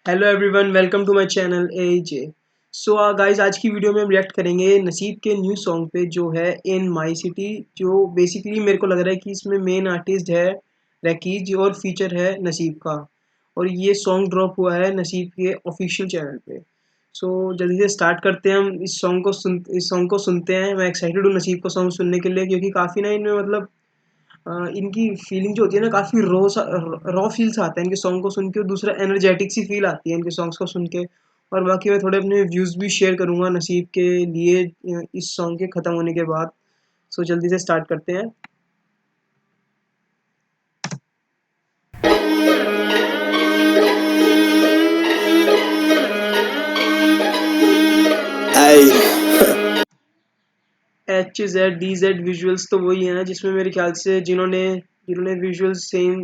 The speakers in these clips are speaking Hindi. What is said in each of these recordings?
Hello everyone, welcome to my channel AJ। So guys, आज की वीडियो में हम रिएक्ट करेंगे नसीब के न्यू सॉन्ग पे जो है इन माई सिटी। जो बेसिकली मेरे को लग रहा है कि इसमें मेन आर्टिस्ट है रकीज और फीचर है नसीब का। और ये सॉन्ग ड्रॉप हुआ है नसीब के ऑफिशियल चैनल पे। सो जल्दी से स्टार्ट करते हैं। हम इस सॉन्ग को सुनते हैं। मैं एक्साइटेड हूँ नसीब को सॉन्ग सुनने के लिए, क्योंकि काफ़ी ना इनमें मतलब इनकी फीलिंग जो होती है ना, काफ़ी रॉ फील्स आते हैं इनके सॉन्ग को सुन के, और दूसरा एनर्जेटिक सी फील आती है इनके सॉन्ग्स को सुन के। और बाकी मैं थोड़े अपने व्यूज़ भी शेयर करूँगा नसीब के लिए इस सॉन्ग के ख़त्म होने के बाद। सो जल्दी से स्टार्ट करते हैं। HZDZ विजुअल्स तो वही है ना, जिसमें मेरे ख्याल से जिन्होंने जिन्होंने विजुअल्स सेम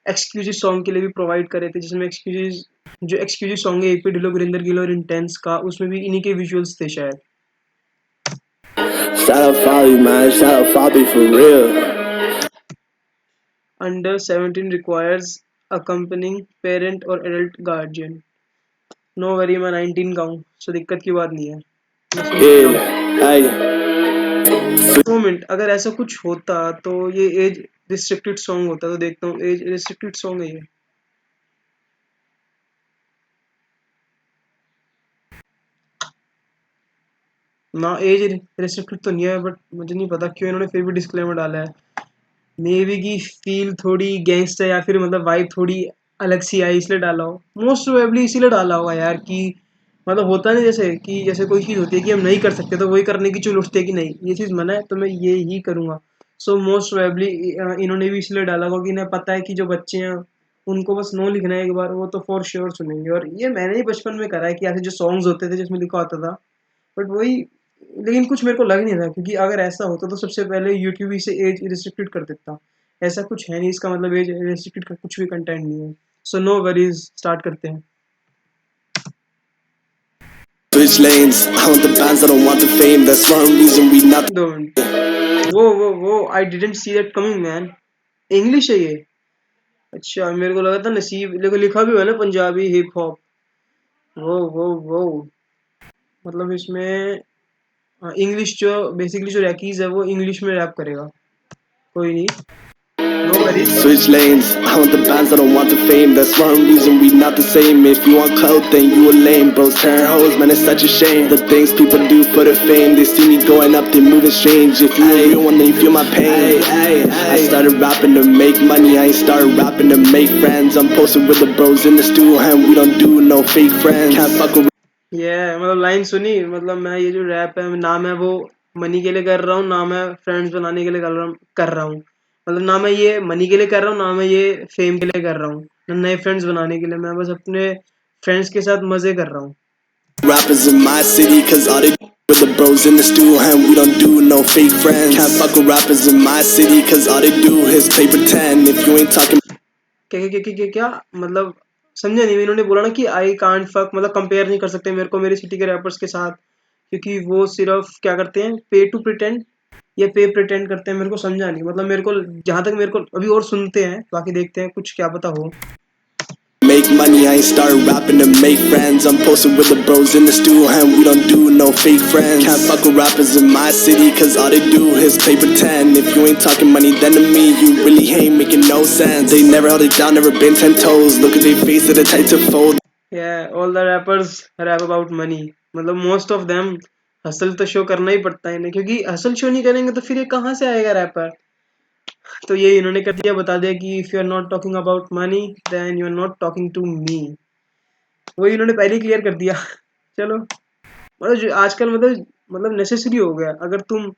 एक्सक्यूजेज सॉन्ग के लिए भी प्रोवाइड करे थे, जिसमें एक्सक्यूजेज सॉन्ग है एक पे ढिलो गुरिंदर गिल और इंटेंस का, उसमें भी इन्हीं के विजुअल्स थे शायद। Shout out Fabi, man. Shout out Fabi for real. Under 17 requires accompanying parent और adult guardian. नो वरी, मैं 19 का हूँ, सो दिक्कत की बात नहीं है। दो मिनट, अगर ऐसा कुछ होता तो ये एज रिस्ट्रिक्टेड सॉन्ग होता, तो देखता हूँ। एज रिस्ट्रिक्टेड सॉन्ग है ये। ना, एज रिस्ट्रिक्टेड तो नहीं है, बट मुझे नहीं पता क्यों इन्होंने फिर भी डिस्क्लेमर डाला है। मे बी की फील थोड़ी गैंगस्टर या फिर मतलब वाइब थोड़ी अलग सी आई, इसलिए डाला हो। मोस्ट प्रोबेबली इसीलिए डाला होगा यार, कि मतलब होता नहीं जैसे कोई चीज़ होती है कि हम नहीं कर सकते तो वही करने की चुल उठती है कि नहीं ये चीज़ मना है तो मैं ये ही करूँगा। सो मोस्ट प्रोबेबली इन्होंने भी इसलिए डाला होगा कि इन्हें पता है कि जो बच्चे हैं उनको बस नो लिखना है एक बार, वो तो फॉर श्योर सुनेंगे। और ये मैंने ही बचपन में करा है कि ऐसे जो सॉन्ग्स होते थे जिसमें लिखा होता था, बट वही। लेकिन कुछ मेरे को लग नहीं रहा, क्योंकि अगर ऐसा होता तो सबसे पहले यूट्यूब इसे एज रिस्ट्रिक्टेड कर देता। ऐसा कुछ है नहीं, इसका मतलब एज रिस्ट्रिक्टेड का कुछ भी कंटेंट नहीं है। सो नो वरीज, स्टार्ट करते हैं। Switch lanes. I want the bands, I don't want the fame. That's one reason we not. 2 minute. वो I didn't see that coming man. English है ये? अच्छा, मेरे को लगा था नसीब, देखो लिखा भी हुआ है ना पंजाबी हिप हॉप। वो मतलब इसमें इंग्लिश, जो बेसिकली जो रैकीज है वो इंग्लिश में रैप करेगा। कोई नहीं, no worries. Switch lanes. I want the bands, I don't want the fame. That's one reason we not the same. If you want clout, then you a lame. Bros turn hoes, man, it's such a shame. The things people do for the fame. They see me going up, they moving strange. If you a real one, then you feel my pain. I started rapping to make money. I ain't started rapping to make friends. I'm posted with the bros in the stool, and we don't do no fake friends. Can't fuck with. मतलब लाइन सुनी, मतलब मैं ये जो रैप है ना मैं वो मनी के लिए कर रहा हूँ, ना मैं फ्रेंड्स बनाने के लिए कर रहा हूँ। मतलब ना मैं ये मनी के लिए कर रहा हूँ, ना मैं ये फेम के लिए कर रहा हूँ, ना नए फ्रेंड्स बनाने के लिए। मैं बस अपने फ्रेंड्स के साथ मजे कर रहा हूँ। Rappers in my city, cause all they do with the bros in the stool, and we don't do no fake friends. Can't fuck with rappers in my city, cause all they do is play pretend. If you ain't talking. क्या मतलब समझे नहीं। इन्होंने बोला ना कि आई कांट फक, मतलब कंपेयर नहीं कर सकते मेरे को मेरी सिटी के रैपर्स के साथ, क्योंकि वो सिर्फ क्या करते हैं, पे टू प्रिटेंड या पे प्रिटेंड करते हैं। मेरे को समझा नहीं, मतलब मेरे को जहाँ तक मेरे को अभी, और सुनते हैं बाकी देखते हैं कुछ क्या पता हो। Make money, I ain't started rapping to make friends. I'm posted with the bros in the stool, and we don't do no fake friends. Can't fuck with rappers in my city, cause all they do is play pretend. If you ain't talking money, then to me, you really ain't making no sense. They never held it down, never been 10 toes. Look at their face, they're the type to fold. Yeah, all the rappers rap about money। मतलब मोस्ट ऑफ देम हसल तो शो करना ही पड़ता है इन्हें, क्योंकि हसल शो नहीं करेंगे तो फिर ये कहाँ से आएगा रैपर। तो ये इन्होंने कर दिया, बता दिया कि if you are not talking about money then you are not talking to me. वही इन्होंने पहले ही क्लियर कर दिया। चलो, मतलब जो आजकल मतलब नेसेसरी हो गया। अगर तुम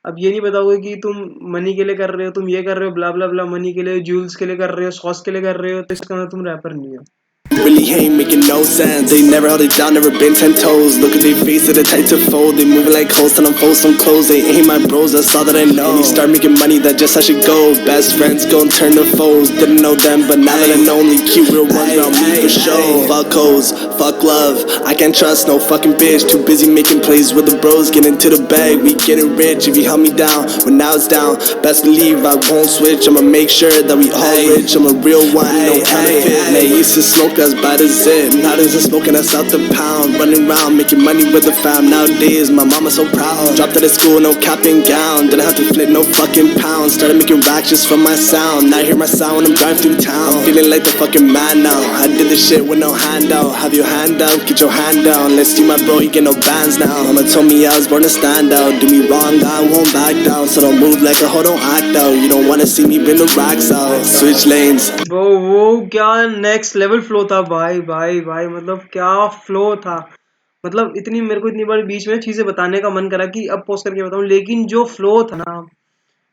अब ये नहीं बताओगे कि तुम मनी के लिए कर रहे हो, तुम ये कर रहे हो, ब्ला ब्ला ब्ला, मनी के लिए, जूल्स के लिए कर रहे हो, सॉस के लिए कर रहे हो, तो इसका मतलब तुम रैपर नहीं हो। Really ain't making no sense. They never held it down, never been 10 toes. Look at their face, they're the type to fold. They moving like hoes, till I'm fold some clothes. They ain't my bros, that's all that I know. And you start making money, that just how should go. Best friends gon' turn to foes. Didn't know them, but now that I know, only cute real ones around me for show. Fuck hoes, fuck love. I can't trust no fucking bitch. Too busy making plays with the bros. Get into the bag, we getting rich. If you held me down when I was down, best believe I won't switch. I'ma make sure that we all rich. I'm a real one, no counterfeit. They used to smoke, that's bad as it. Now there's a smoking, that's out the pound. Running around, making money with the fam. Nowadays, my mama so proud. Dropped out of school, no cap and gown. Didn't have to flip no fucking pounds. Started making racks just from my sound. Now I hear my sound when I'm driving through town. Feeling like the fucking man now. I did this shit with no handout. Have your hand up, get your hand down. Let's see my bro, he get no bands now. Mama told me I was born to stand out. Do me wrong, I won't back down. So don't move like a hoe, don't act out. You don't wanna see me bring the racks out. Switch lanes. वो क्या नेक्स्ट लेवल फ्लो था भाई भाई भाई, मतलब क्या फ्लो था। मतलब इतनी मेरे को इतनी बार बीच में चीजें बताने का मन करा कि अब पॉज करके बताऊं, लेकिन जो फ्लो था ना,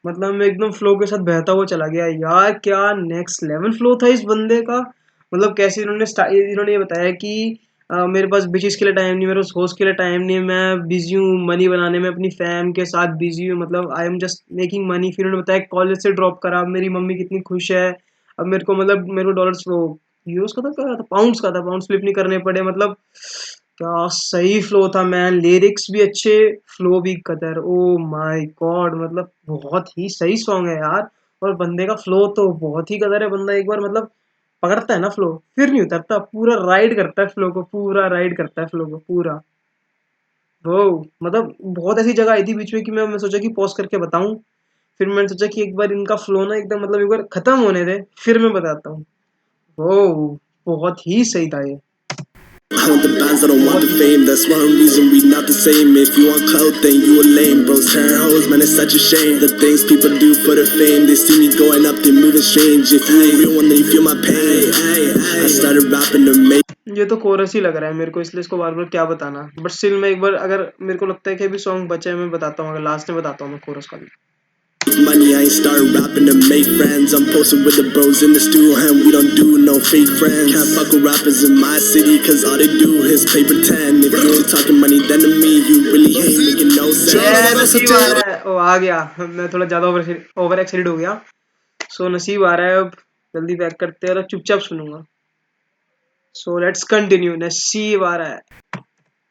मतलब मैं एकदम फ्लो के साथ बहता हुआ चला गया यार। क्या नेक्स्ट लेवल फ्लो था इस बंदे का। मतलब कैसे इन्होंने ये बताया कि मेरे पास बिचेस के लिए टाइम नहीं, मेरे पास होस्ट के लिए टाइम नहीं, मैं बिजी हूँ मनी बनाने में, अपनी फैम के साथ बिजी हूँ, मतलब I am just making money. फिर उन्होंने बताया कॉलेज से ड्रॉप करा, मेरी मम्मी कितनी खुश है। अब मेरे को मतलब मेरे को डॉलर्स वो यूरोस का था, क्या था, पाउंड्स का था, पाउंड फ्लिप नहीं करने पड़े। मतलब क्या सही फ्लो था मैन, लिरिक्स भी अच्छे, फ्लो भी कदर। ओ माय गॉड, मतलब बहुत ही सही सॉन्ग है यार। और बंदे का फ्लो तो बहुत ही कदर है। बंदा एक बार मतलब पकड़ता है ना फ्लो, फिर नहीं उतरता, पूरा राइड करता है फ्लो को, पूरा राइड करता है फ्लो को पूरा। वो मतलब बहुत ऐसी जगह आई थी बीच में कि मैं सोचा कि पॉज करके बताऊं, फिर मैंने सोचा कि एक बार इनका फ्लो ना एकदम मतलब एक बार खत्म होने दे, फिर मैं बताता हूँ। वो बहुत ही सही था ये। I want the bands, I don't want the fame. That's one reason we not the same. If you want clout, then you a lame. Bros tearing hoes, man, it's such a shame. The things people do for the fame. They see me going up, they moving strange. If you a real one, then you feel my pain. I started rapping to make ये तो कोरस ही लग रहा है मेरे को, इसलिए इसको बार बार क्या बताना। बट स्टिल मैं एक बार, अगर मेरे को लगता है कि अभी सॉन्ग बचा है, मैं बताता हूँ, अगर लास्ट में बताता हूँ मैं कोरस का भी। money. I ain't started rapping to make friends. I'm posted with the bros in the studio, and we don't do no fake friends. Can't fuck with rappers in my city, cause all they do is play pretend. If you ain't talking money, then to me, you really ain't making no sense. नसीब आ रहा है, ओ आ गया। मैं थोड़ा ज्यादा ओवर एक्साइटेड हो गया। सो नसीब आ रहा है, अब जल्दी बैक करते हैं और चुपचाप सुनूंगा। सो लेट्स कंटिन्यू, नसीब आ रहा है।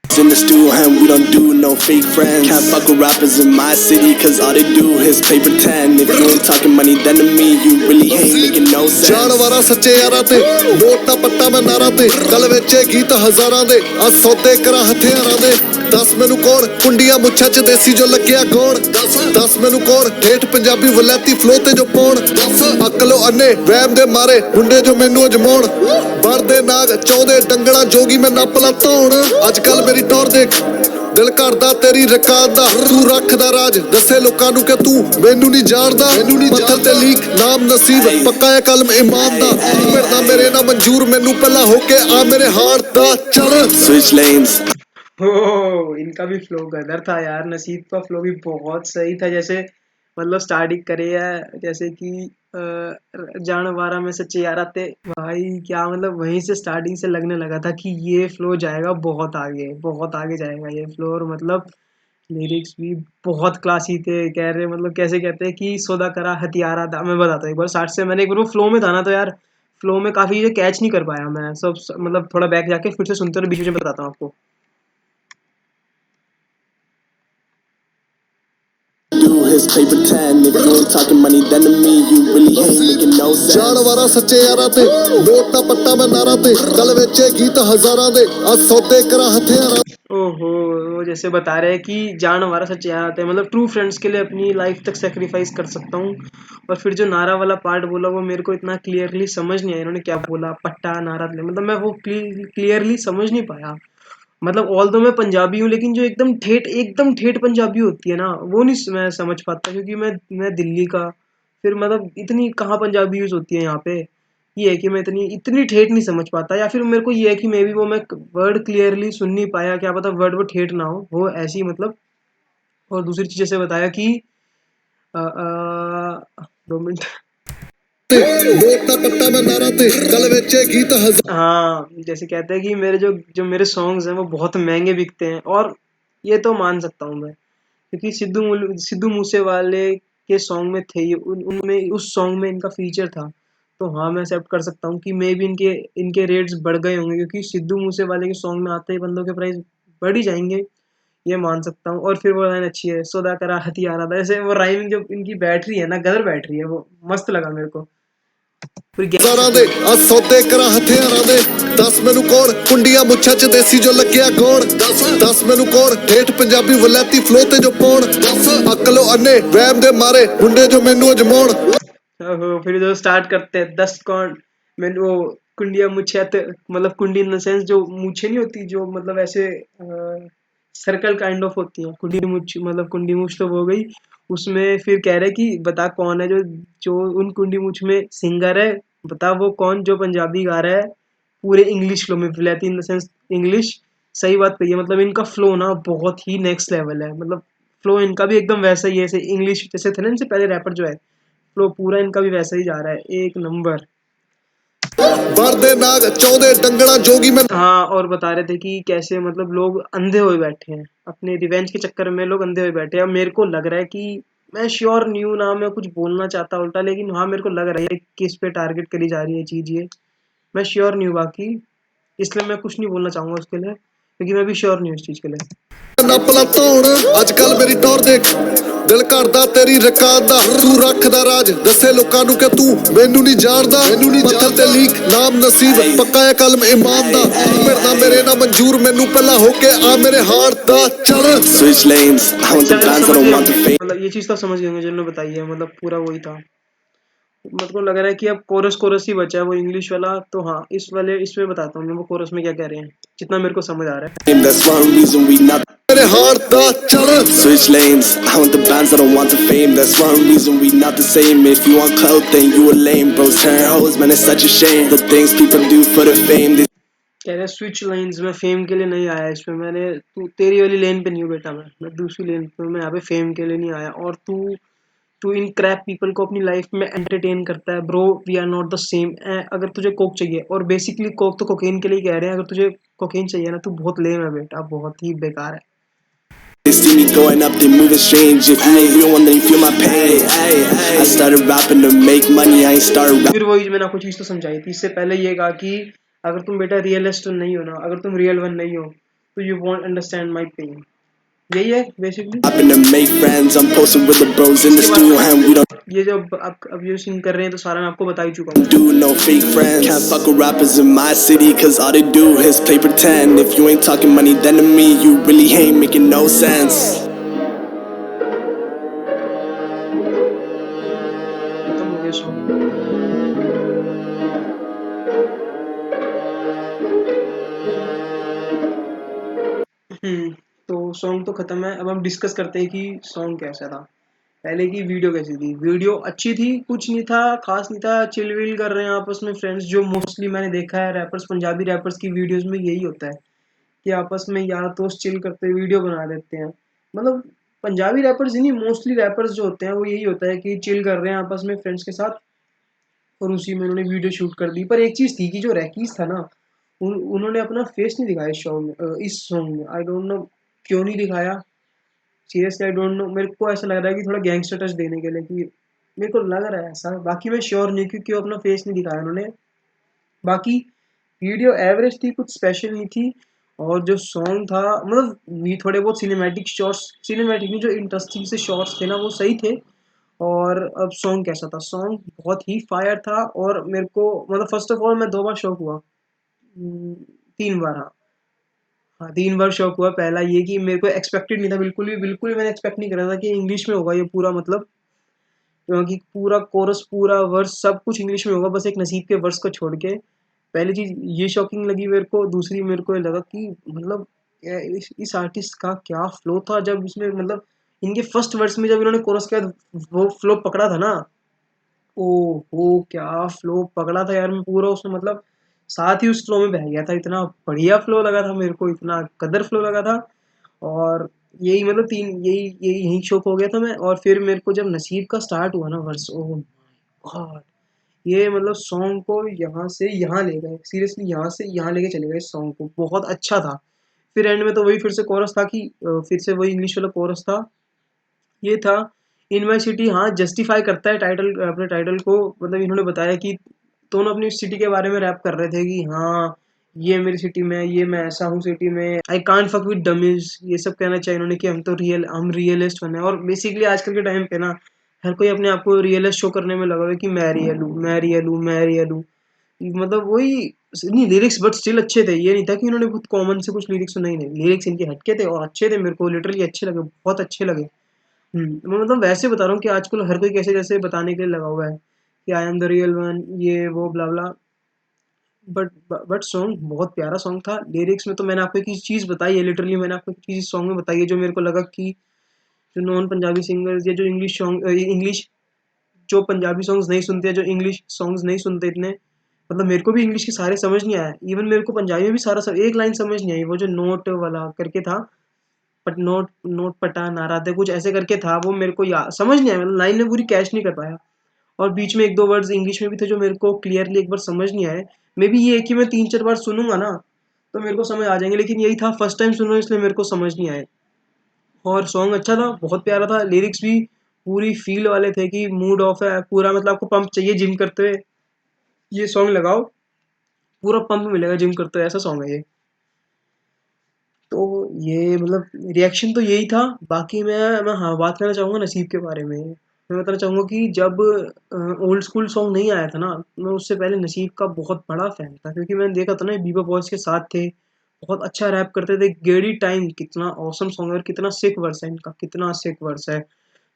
In the studio, and we don't do no fake friends. Can't fuck with rappers in my city, cause all they do is play pretend. If you ain't talking money, then to me, you really ain't making no sense. ਜਾਨਵਾਰਾ ਸੱਚੇ ਯਾਰਾਂ ਤੇ ਨੋਟ ਨਾ ਪੱਟਾ ਮੈਂ ਨਾਰਾਂ ਤੇ ਕਲ ਵੇਚੇ ਗੀਤ ਹਜ਼ਾਰਾਂ ਦੇ ਆ ਸੌਦੇ ਕਰਾਂ ਹਥਿਆਰਾਂ ਦੇ ਦੱਸ ਮੈਨੂੰ ਕੌਣ ਕੁੰਡੀਆਂ ਮੁੱਛਾਂ 'ਚ ਦੇਸੀ ਜੋ ਲੱਗਿਆ ਕੌਣ ਦੱਸ ਮੈਨੂੰ ਕੌਣ ਠੇਠ ਪੰਜਾਬੀ ਵਲੈਤੀ ਫਲੋ ਤੇ ਜੋ ਪਾਉਣ ਅਕਲੋ ਅੰਨੇ ਵਹਿਮ ਦੇ ਮਾਰੇ ਮੁੰਡੇ ਜੋ ਮੈਨੂੰ ਅਜਮਾਉਣ ਬਣਦੇ ਨਾਗ ਚਾਹੁੰਦੇ ਡੰਗਣਾ ਜੋਗੀ ਮੈਂ ਨੱਪ ਲਾ ਧੌਣ ਅੱਜ ਕੱਲ ਮੇਰੀ ਟੌਰ ਦੇਖ ਦਿਲ ਕਰਦਾ ਤੇਰੀ ਰਕਾਤ ਦਾ ਤੂੰ ਰੱਖਦਾ ਰਾਜ ਦੱਸੇ ਲੋਕਾਂ ਨੂੰ ਕਿ ਤੂੰ ਮੈਨੂੰ ਨਹੀਂ ਜਾਣਦਾ ਪੱਥਰ ਤੇ ਲੀਕ ਨਾਮ ਨਸੀਬ ਪੱਕਾ ਹੈ ਕਲਮ ਇਮਾਮ ਦਾ ਮਿਲਦਾ ਮੇਰੇ ਨਾਲ ਮਨਜ਼ੂਰ ਮੈਨੂੰ ਪਹਿਲਾਂ ਹੋ ਕੇ ਆ ਮੇਰੇ ਹਾਰ ਦਾ ਚੱਲ Switch lanes. ओ इनका भी फ्लो गदर था यार। नसीब का फ्लो भी बहुत सही था। जैसे मतलब स्टार्टिंग करे है, जैसे कि जानवारा में सच्चे यारा थे भाई, क्या मतलब वहीं से स्टार्टिंग से लगने लगा था कि ये फ्लो जाएगा बहुत आगे जाएगा ये फ्लो। और मतलब लिरिक्स भी बहुत क्लासी थे। कह रहे मतलब कैसे कहते हैं कि सौदा करा हथियारा था। मैं बताता हूँ एक बार स्टार्ट से, मैंने एक बार वो फ्लो में था ना, तो यार फ्लो में काफी चीजें कैच नहीं कर पाया मैं सब, मतलब थोड़ा बैक जाके फिर से सुनते और बीच में बताता हूँ आपको। Do his play pretend. If you ain't talking money, then to me, you really ain't making no sense. ਜਾਨਵਾਰਾ ਸੱਚੇ ਯਾਰਾਂ ਤੇ ਨੋਟ ਨਾ ਪੱਟਾ ਮੈਂ ਨਾਰਾਂ ਤੇ ਕਲ ਵੇਚੇ ਗੀਤ ਹਜ਼ਾਰਾਂ ਦੇ ਆ ਸੌਦੇ ਕਰਾਂ ਹਥਿਆਰਾਂ ओहो, वो जैसे बता रहे हैं कि जान हमारा सच्चे यार आते हैं, मतलब ट्रू फ्रेंड्स के लिए अपनी लाइफ तक सेक्रीफाइस कर सकता हूँ। और फिर जो नारा वाला पार्ट बोला वो मेरे को इतना क्लियरली समझ नहीं आया इन्होंने क्या बोला, पट्टा नारा मतलब मैं वो क्लियरली समझ नहीं पाया। मतलब ऑल दो मैं पंजाबी हूँ, लेकिन जो एकदम ठेठ पंजाबी होती है ना, वो नहीं मैं समझ पाता, क्योंकि मैं दिल्ली का। फिर मतलब इतनी कहाँ पंजाबी यूज होती है यहाँ पे। ये है कि मैं इतनी इतनी ठेठ नहीं समझ पाता, या फिर मेरे को ये है कि मे बी वो मैं वर्ड क्लियरली सुन नहीं पाया, क्या पता वर्ड वो ठेठ ना हो, वो ऐसी मतलब। और दूसरी चीज जैसे बताया कि 2 मिनट। ਤੇ ਨੋਟ ਨਾ ਪੱਟਾ ਮੈਂ नारा ते कल वेचे गीत हाँ, जैसे कहते हैं कि मेरे जो जो मेरे सॉन्ग्स हैं वो बहुत महंगे बिकते हैं, और ये तो मान सकता हूँ मैं, क्योंकि सिद्धू मूसे वाले के सॉन्ग में थे ये, उनमें उस सॉन्ग में इनका फीचर था। तो हाँ मैं एक्सेप्ट कर सकता हूँ कि मे भी इनके इनके रेट्स बढ़ गए होंगे, क्योंकि सिद्धू मूसेवाले के सॉन्ग में आते ही बंदों के प्राइस बढ़ ही जाएंगे, ये मान सकता हूँ। और फिर वो लाइन अच्छी है, सौदा करा हथियारा था, जैसे वो राइमिंग जो इनकी बैटरी है ना, गदर बैटरी है, वो मस्त लगा मेरे को। पूरी ਹਜ਼ਾਰਾਂ ਦੇ ਆ ਸੌਦੇ ਕਰਾਂ ਹਥਿਆਰਾਂ ਦੇ ਦੱਸ ਮੈਨੂੰ ਕੌਣ ਕੁੰਡੀਆਂ ਮੁੱਛਾਂ 'ਚ ਦੇਸੀ ਜੋ ਲੱਗਿਆ ਕੌਣ ਦੱਸ ਮੈਨੂੰ ਕੌਣ ਠੇਠ ਪੰਜਾਬੀ ਵਲੈਤੀ ਫਲੋ ਤੇ ਜੋ ਪਾਉਣ ਦੱਸ ਅਕਲੋ ਅੰਨੇ ਵਹਿਮ ਦੇ ਮਾਰੇ ਮੁੰਡੇ ਜੋ ਮੈਨੂੰ ਅਜਮਾਉਣ फिर जो स्टार्ट करते हैं 10 कौन मैंने वो कुंडिया मुछे मतलब कुंडी इन द सेंस जो मूछे नहीं होती, जो मतलब ऐसे सर्कल काइंड ऑफ होती है, कुंडी मूछ मतलब कुंडी मूछ तो वो हो गई। उसमें फिर कह रहे कि बता कौन है जो जो उन कुंडी मूछ में सिंगर है, बता वो कौन जो पंजाबी गा रहा है पूरे इंग्लिश फ्लो में, विलायती इन द सेंस इंग्लिश। सही बात कही है, मतलब इनका फ्लो ना बहुत ही नेक्स्ट लेवल है, मतलब फ्लो इनका भी एकदम वैसा ही है जैसे इंग्लिश जैसे थे ना इनसे पहले रैपर जो है, फ्लो पूरा इनका भी वैसा ही जा रहा है, एक नंबर। ਵਰਦੇ ਨਾਗ ਚਾਹੁੰਦੇ ਡੰਗਣਾ ਜੋਗੀ ਮੈਂ हाँ, और बता रहे थे कि कैसे मतलब लोग अंधे हुए बैठे हैं अपने रिवेंज के चक्कर में, लोग अंधे हुए बैठे हैं। अब मेरे को लग रहा है कि मैं श्योर नहीं हूँ ना, मैं कुछ बोलना चाहता उल्टा, लेकिन हाँ मेरे को लग रहा है कि इस पे टारगेट करी जा रही है चीज़ ये। मैं श्योर नहीं हूँ बाकी, इसलिए मैं कुछ नहीं बोलना चाहूँगा उसके लिए, क्योंकि मैं भी श्योर नहीं हूँ इस चीज़ के लिए। ਨੱਪ ਲਾ ਧੌਣ ਅੱਜ ਕੱਲ ਮੇਰੀ ਟੌਰ ਦੇਖ ਦਿਲ ਘੜਦਾ ਤੇਰੀ ਰਕਾਤ ਦਾ ਤੂੰ ਰੱਖਦਾ ਰਾਜ ਦੱਸੇ ਲੋਕਾਂ ਨੂੰ ਕਿ ਤੂੰ ਮੈਨੂੰ ਨਹੀਂ ਜਾਣਦਾ ਪੱਥਰ ਤੇ ਲੀਕ ਨਾਮ ਨਸੀਬ ਪੱਕਾ ਹੈ ਕਲਮ ਇਮਾਮ ਦਾ ਮਿਰਨਾ ਮੇਰੇ ਨਾਲ ਮਨਜ਼ੂਰ ਮੈਨੂੰ ਪਹਿਲਾਂ ਹੋ ਕੇ ਆ ਮੇਰੇ ਹਾਰਟ ਦਾ ਚੜ Switch lanes, I want the bands, I don't want the fame. मतलब ये चीज़ तो समझ गए होंगे जिन्होंने बताई है, मतलब पूरा वही था। मेरे को लग रहा है कि अब कोरस कोरस ही बचा है वो इंग्लिश वाला, तो हाँ इसमें बताता हूँ मैं वो कोरस में क्या कह रहे हैं, जितना मेरे को समझ आ रहा है। That's one reason we not ਮੇਰੇ ਹਾਰਟ ਦਾ ਚੜ switch lanes. I want the bands, I don't want the fame. That's one reason we not the same. If you want clout, then you a lame. Bros turn hoes, man, it's such a shame. The things people do for the fame. They कह रहे स्विच लाइन्स में फेम के लिए नहीं आया इसमें, मैंने तू तेरी वाली लेन पे नहीं हूँ बेटा, मैं दूसरी लेन पे हूँ, मैं यहाँ पे फेम के लिए नहीं आया। और तू तू इन क्रैप पीपल को अपनी लाइफ में एंटरटेन करता है bro, we are not the same. अगर तुझे कोक चाहिए, और बेसिकली कोक तो कोकेन के लिए कह रहे हैं, अगर तुझे कोकेन चाहिए ना, तू बहुत लेम है बेटा, बहुत ही बेकार है। see me going up, they moving strange. If you ain't real one, then you feel my pain. I started rapping to make money, I ain't started rapping. फिर वही मैंने आपको चीज़ तो समझाई थी इससे पहले, ये कहा कि अगर तुम बेटा रियलिस्ट नहीं हो ना, अगर तुम रियल वन नहीं हो, तो you won't understand my pain. यही है basically. Rapping to make friends, I'm posting with the bros in the studio, and we don't ये जो अब ये सीन कर रहे हैं तो सारा मैं आपको बता ही चुका हूँ। do no fake friends. Can't fuck with rappers in my city, cause all they do is play pretend. If you ain't talking money, then to me, you really ain't making no sense. खत्म हो गया सॉन्ग। तो सॉन्ग तो खत्म है, अब हम डिस्कस करते हैं कि सॉन्ग कैसा था। पहले की वीडियो कैसी थी? वीडियो अच्छी थी, कुछ नहीं था खास, नहीं था, चिल विल कर रहे हैं आपस में फ्रेंड्स, जो मोस्टली मैंने देखा है रैपर्स, पंजाबी रैपर्स की वीडियोस में यही होता है कि आपस में यार दोस्त चिल करते हुए वीडियो बना देते हैं। मतलब पंजाबी रैपर्स ही नहीं, मोस्टली रैपर्स जो होते हैं वो यही होता है कि चिल कर रहे हैं आपस में फ्रेंड्स के साथ, और उसी में उन्होंने वीडियो शूट कर दी। पर एक चीज़ थी कि जो रैकीज था ना, उन्होंने अपना फेस नहीं दिखाया इस सॉन्ग में। आई डोंट नो क्यों नहीं दिखाया, सीरियसली आई डोंट नो। मेरे को ऐसा लग रहा है कि थोड़ा गैंगस्टर टच देने के लिए, कि मेरे को लग रहा है ऐसा, बाकी मैं श्योर नहीं कि क्यों अपना फेस नहीं दिखाया उन्होंने। बाकी वीडियो एवरेज थी, कुछ स्पेशल नहीं थी। और जो सॉन्ग था मतलब भी थोड़े बहुत सिनेमैटिक शॉट्स, सिनेमैटिक नहीं, जो इंटरेस्टिंग से शॉट्स थे ना वो सही थे। और अब सॉन्ग कैसा था? सॉन्ग बहुत ही फायर था, और मेरे को मतलब फर्स्ट ऑफ ऑल मैं 2 बार शॉक हुआ, 3 बार, हाँ हाँ 3 बार शॉक हुआ। पहला ये कि मेरे को एक्सपेक्टेड नहीं था, बिल्कुल भी मैंने एक्सपेक्ट नहीं करा था कि इंग्लिश में होगा ये पूरा, मतलब क्योंकि पूरा कोरस पूरा वर्स सब कुछ इंग्लिश में होगा, बस एक नसीब के वर्स को छोड़ के। पहली चीज़ ये शॉकिंग लगी मेरे को, दूसरी मेरे को ये लगा कि मतलब इस आर्टिस्ट का क्या फ्लो था, जब इसमें मतलब इनके फर्स्ट वर्स में जब इन्होंने कोरस के बाद वो फ्लो पकड़ा था ना, ओहो क्या फ्लो पकड़ा था यार, मैं पूरा उसमें मतलब साथ ही उस फ्लो में बह गया था, इतना बढ़िया फ्लो लगा था मेरे को, इतना कदर फ्लो लगा था। और यही मतलब तीन यही यही यही शौक हो गया था मैं। और फिर मेरे को जब नसीब का स्टार्ट हुआ ना वर्स, ओह गॉड, ये मतलब सॉन्ग को यहाँ से यहाँ ले गए, सीरियसली यहाँ से यहाँ लेके चले गए सॉन्ग को, बहुत अच्छा था। फिर एंड में तो वही फिर से कोरस था कि फिर से वही इंग्लिश वाला कोरस था, ये था इन माई सिटी। हाँ जस्टिफाई करता है टाइटल, अपने टाइटल को, मतलब इन्होंने बताया कि दोनों अपनी सिटी के बारे में रैप कर रहे थे कि हाँ ये मेरी सिटी में, ये मैं ऐसा हूँ सिटी में, I can't fuck with dummies, ये सब कहना चाहिए इन्होंने कि हम रियलिस्ट बने। और बेसिकली आजकल के टाइम पे ना हर कोई अपने आप को रियलिस्ट शो करने में लगा हुआ है कि मैं रियल हूँ, मैं रियल हूँ, मैं रियल हूँ। मतलब वही नहीं, लिरिक्स बट स्टिल अच्छे थे, ये नहीं था कि इन्होंने बहुत कॉमन से कुछ लिरिक्स सुनाई, नहीं, लिरिक्स इनके हटके थे और अच्छे थे, मेरे को लिटरली अच्छे लगे, बहुत अच्छे लगे। मैं मतलब वैसे बता रहा हूँ कि आजकल हर कोई कैसे जैसे बताने के लिए लगा हुआ है कि I am the real one, ये वो ब्ला ब्ला। बट सॉन्ग बहुत प्यारा सॉन्ग था। लिरिक्स में तो मैंने आपको एक चीज़ बताई है, लिटरली मैंने आपको एक चीज़ सॉन्ग में बताई है जो मेरे को लगा कि जो नॉन पंजाबी सिंगर्स या जो इंग्लिश सॉन्ग, इंग्लिश जो पंजाबी सॉन्ग्स नहीं सुनते, जो इंग्लिश सॉन्ग्स नहीं सुनते इतने, मतलब मेरे को भी इंग्लिश के सारे समझ नहीं आया, इवन मेरे को पंजाबी में भी सारा एक लाइन समझ नहीं आई, वो जो नोट वाला करके था, बट नोट नोट पटा नाराते कुछ ऐसे करके था, वो मेरे को समझ नहीं आया, मतलब लाइन में पूरी कैच नहीं कर पाया। और बीच में एक दो वर्ड्स इंग्लिश में भी थे जो मेरे को क्लियरली एक बार समझ नहीं आए। मे बी ये है कि मैं 3-4 बार सुनूंगा ना तो मेरे को समझ आ जाएंगे, लेकिन यही था फर्स्ट टाइम सुन रहा हूँ इसलिए मेरे को समझ नहीं आए। और सॉन्ग अच्छा था, बहुत प्यारा था, लिरिक्स भी पूरी फील वाले थे कि मूड ऑफ है पूरा, मतलब आपको पंप चाहिए जिम करते हुए, ये सॉन्ग लगाओ, पूरा पंप मिलेगा जिम करते हुए, ऐसा सॉन्ग है ये। तो ये मतलब रिएक्शन तो यही था। बाकी मैं हाँ बात करना चाहूँगा नसीब के बारे में। मैं बताना चाहूँगा कि जब ओल्ड स्कूल सॉन्ग नहीं आया था ना, मैं उससे पहले नसीब का बहुत बड़ा फ़ैन था, क्योंकि मैंने देखा था ना बीबा बॉयज़ के साथ थे, बहुत अच्छा रैप करते थे। गेड़ी टाइम कितना ऑसम सॉन्ग है और कितना सिक वर्स है इनका, कितना सिक वर्स है।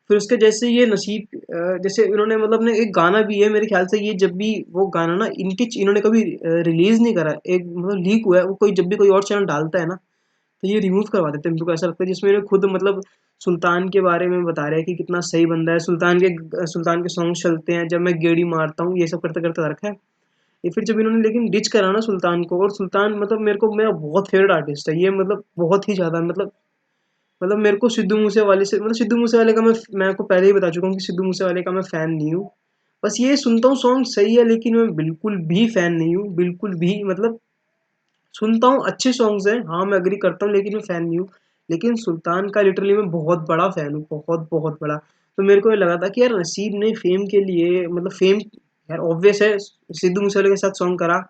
फिर उसके जैसे ये नसीब जैसे इन्होंने मतलब ने एक गाना भी है मेरे ख्याल से, ये जब भी वो गाना ना इन्होंने कभी रिलीज़ नहीं करा, एक मतलब लीक हुआ है, वो कोई जब भी कोई और चैनल डालता है ना तो ये रिमूव करवा देते हैं, मेरे को ऐसा लगता है, जिसमें इन्हें खुद मतलब सुल्तान के बारे में बता रहे हैं कि कितना सही बंदा है, सुल्तान के सॉन्ग चलते हैं जब मैं गेड़ी मारता हूँ, ये सब करते करते रखा है। ये फिर जब इन्होंने लेकिन डिच करा ना सुल्तान को, और सुल्तान मतलब मेरा बहुत फेवरेट आर्टिस्ट है ये, मतलब बहुत ही ज़्यादा, मतलब मेरे को सिद्धू मूसेवाले से, मतलब सिद्धू मूसेवाले का मैं आपको पहले ही बता चुका हूँ कि सिद्धू मूसेवाले का मैं फ़ैन नहीं हूँ। बस ये सुनता हूँ सॉन्ग सही है, लेकिन मैं बिल्कुल भी फ़ैन नहीं हूँ, बिल्कुल भी, मतलब सुनता हूँ अच्छे सॉन्ग्स हैं, हाँ मैं एग्री करता हूँ, लेकिन मैं फ़ैन नहीं हूँ। लेकिन सुल्तान का लिटरली मैं बहुत बड़ा फ़ैन हूँ, बहुत बहुत बड़ा। तो मेरे को ये लगा था कि यार नसीब ने फेम के लिए, मतलब फेम यार ऑब्वियस है, सिद्धू मूसेवाले के साथ सॉन्ग करा,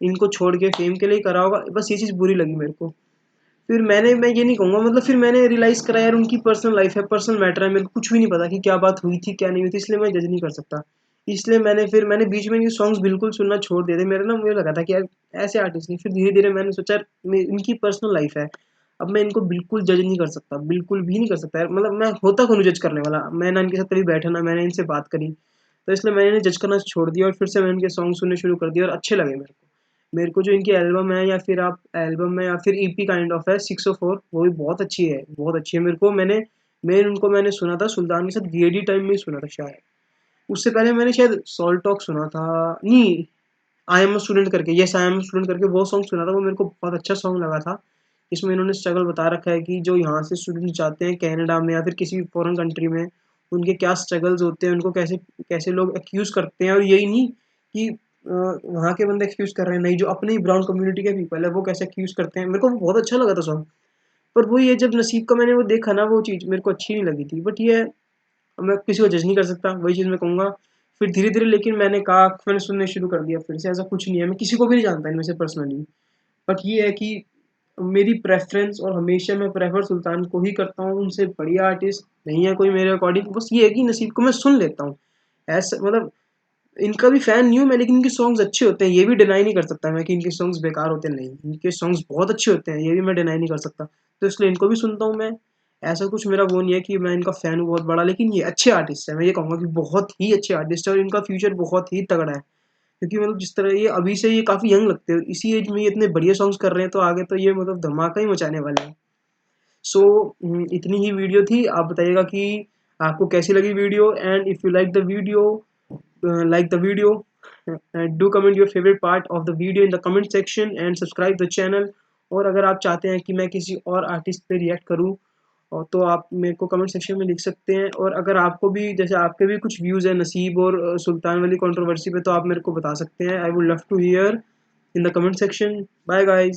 इनको छोड़ के फेम के लिए ही करा होगा, बस ये चीज़ बुरी लगी मेरे को। फिर मैं ये नहीं कहूँगा, मतलब फिर मैंने रियलाइज़ करा यार उनकी पर्सनल लाइफ है, पर्सनल मैटर है, मेरे को कुछ भी नहीं पता कि क्या बात हुई थी, क्या नहीं हुई थी, इसलिए मैं जज नहीं कर सकता। इसलिए मैंने बीच में ये सॉन्ग्स बिल्कुल सुनना छोड़ दिए थे। मेरा ना मुझे लगा था कि यार ऐसे आर्टिस्ट नहीं, फिर धीरे-धीरे मैंने सोचा यार इनकी पर्सनल लाइफ है। अब मैं इनको बिल्कुल जज नहीं कर सकता, बिल्कुल भी नहीं कर सकता यार, मतलब मैं होता कौन हूँ जज करने वाला? मैं ना इनके साथ कभी बैठा, ना मैंने इनसे बात करी। तो इसलिए मैंने इन्हें जज करना छोड़ दिया और फिर से मैंने इनके सॉन्ग सुनने शुरू कर दिए और अच्छे लगे मेरे को। मेरे को जो इनकी एल्बम है, या फिर आप एल्बम है या फिर ईपी काइंड ऑफ है 604, वो भी बहुत अच्छी है, बहुत अच्छी है। मैंने सुना था सुल्तान के साथ डीएडी टाइम में ही सुना था शायद। उससे पहले मैंने शायद सॉल्ट टॉक सुना था, नहीं, आई एम अ स्टूडेंट करके, yes I am a student करके वो सॉन्ग सुना था, वो मेरे को बहुत अच्छा सॉन्ग लगा था। इसमें इन्होंने स्ट्रगल बता रखा है कि जो यहाँ से स्टूडेंट जाते हैं कनाडा में या फिर किसी भी फॉरेन कंट्री में, उनके क्या स्ट्रगल्स होते हैं, उनको कैसे कैसे लोग एक्यूज़ करते हैं, और यही नहीं कि वहाँ के बंदे एक्यूज़ कर रहे हैं, नहीं, जो अपने ही ब्राउन कम्युनिटी के पीपल है वो कैसे एक्यूज़ करते हैं। मेरे को वो बहुत अच्छा लगा था सॉन्ग। पर वो ये जब नसीब का मैंने वो देखा ना, वो चीज़ मेरे को अच्छी नहीं लगी थी, बट ये मैं किसी को जज नहीं कर सकता, वही चीज़ मैं कहूँगा। फिर धीरे-धीरे लेकिन मैंने सुनने शुरू कर दिया फिर से, ऐसा कुछ नहीं है, मैं किसी को भी नहीं जानता इनमें से पर्सनली। बट ये है कि मेरी प्रेफ़रेंस, और हमेशा मैं प्रेफ़र सुल्तान को ही करता हूँ, उनसे बढ़िया आर्टिस्ट नहीं है कोई मेरे अकॉर्डिंग। बस ये है कि नसीब को मैं सुन लेता हूँ। ऐसा मतलब इनका भी फ़ैन नहीं हूँ मैं, लेकिन इनके सॉन्ग्स अच्छे होते हैं, ये भी डिनाई नहीं कर सकता मैं कि इनके सॉन्ग्स बेकार होते हैं, नहीं। इनके सॉन्ग्स बहुत अच्छे होते हैं, ये भी मैं डिनाई नहीं कर सकता। तो इसलिए इनको भी सुनता हूँ मैं। ऐसा कुछ मेरा वो नहीं है कि मैं इनका फ़ैन हूँ बहुत बड़ा, लेकिन ये अच्छे आर्टिस्ट हैं। मैं ये कहूँगा कि बहुत ही अच्छे आर्टिस्ट हैं और इनका फ्यूचर बहुत ही तगड़ा है। क्योंकि मतलब जिस तरह ये अभी से ये काफ़ी यंग लगते हैं, इसी एज में ये इतने बढ़िया सॉन्ग्स कर रहे हैं, तो आगे तो ये मतलब धमाका ही मचाने वाले हैं। सो इतनी ही वीडियो थी। आप बताइएगा कि आपको कैसी लगी video, and if you like the video, like the video, do comment your favorite part of the video in the comment section and subscribe the channel। और अगर आप चाहते हैं कि मैं किसी और आर्टिस्ट पे रिएक्ट करूं, और तो आप मेरे को कमेंट सेक्शन में लिख सकते हैं। और अगर आपको भी जैसे आपके भी कुछ व्यूज़ है नसीब और सुल्तान वाली कंट्रोवर्सी पे, तो आप मेरे को बता सकते हैं। I would love to hear in the comment section. Bye guys.